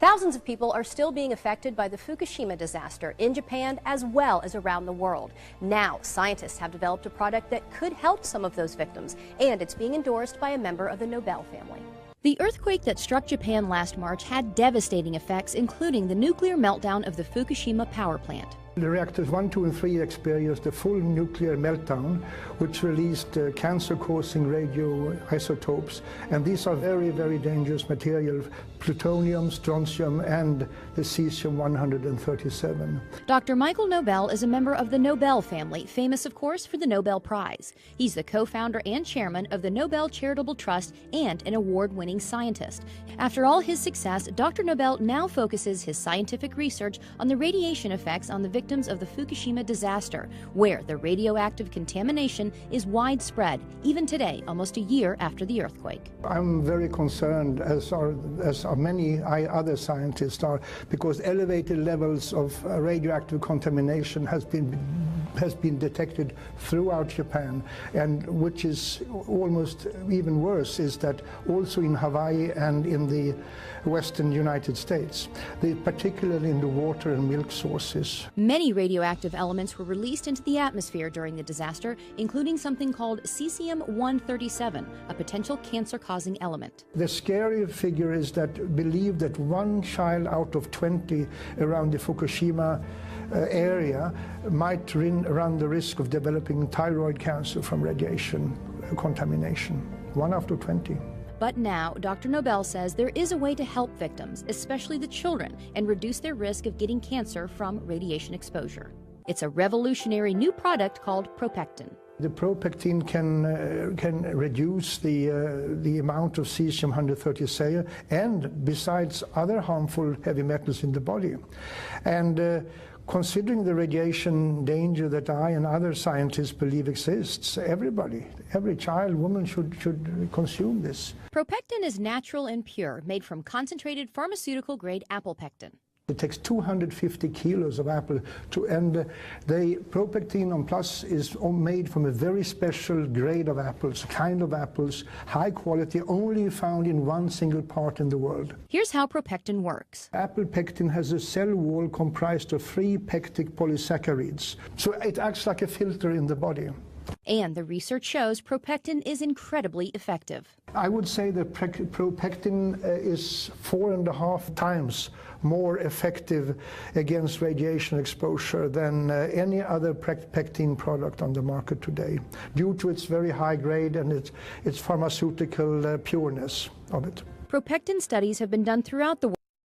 Thousands of people are still being affected by the Fukushima disaster in Japan as well as around the world. Now, scientists have developed a product that could help some of those victims, and it's being endorsed by a member of the Nobel family. The earthquake that struck Japan last March had devastating effects, including the nuclear meltdown of the Fukushima power plant. The reactors 1, 2, and 3 experienced a full nuclear meltdown, which released cancer-causing radioisotopes. And these are very, very dangerous materials: plutonium, strontium, and the cesium-137. Dr. Michael Nobel is a member of the Nobel family, famous, of course, for the Nobel Prize. He's the co-founder and chairman of the Nobel Charitable Trust and an award-winning scientist. After all his success, Dr. Nobel now focuses his scientific research on the radiation effects on the victims of the Fukushima disaster, where the radioactive contamination is widespread, even today, almost a year after the earthquake. I'm very concerned, as are many other scientists are, because elevated levels of radioactive contamination has been detected throughout Japan, and which is almost even worse is that also in Hawaii and in the western United States, particularly in the water and milk sources. Many radioactive elements were released into the atmosphere during the disaster, including something called cesium-137, a potential cancer-causing element. The scary figure is that believe that 1 child out of 20 around the Fukushima area might run the risk of developing thyroid cancer from radiation contamination. 1 out of 20. But now, Dr. Nobel says there is a way to help victims, especially the children, and reduce their risk of getting cancer from radiation exposure. It's a revolutionary new product called Propectin. The Propectin can reduce the amount of cesium-137 and besides other harmful heavy metals in the body. And considering the radiation danger that I and other scientists believe exists, every child, woman should consume this. Propectin is natural and pure, made from concentrated pharmaceutical-grade apple pectin. It takes 250 kilos of apple and the Propectin on Plus is made from a very special grade of apples, high quality, only found in one single part in the world. Here's how Propectin works. Apple pectin has a cell wall comprised of 3 pectic polysaccharides, so it acts like a filter in the body. And the research shows Propectin is incredibly effective. I would say that Propectin is 4.5 times more effective against radiation exposure than any other pectin product on the market today, due to its very high grade and its pharmaceutical pureness of it. Propectin studies have been done throughout the world.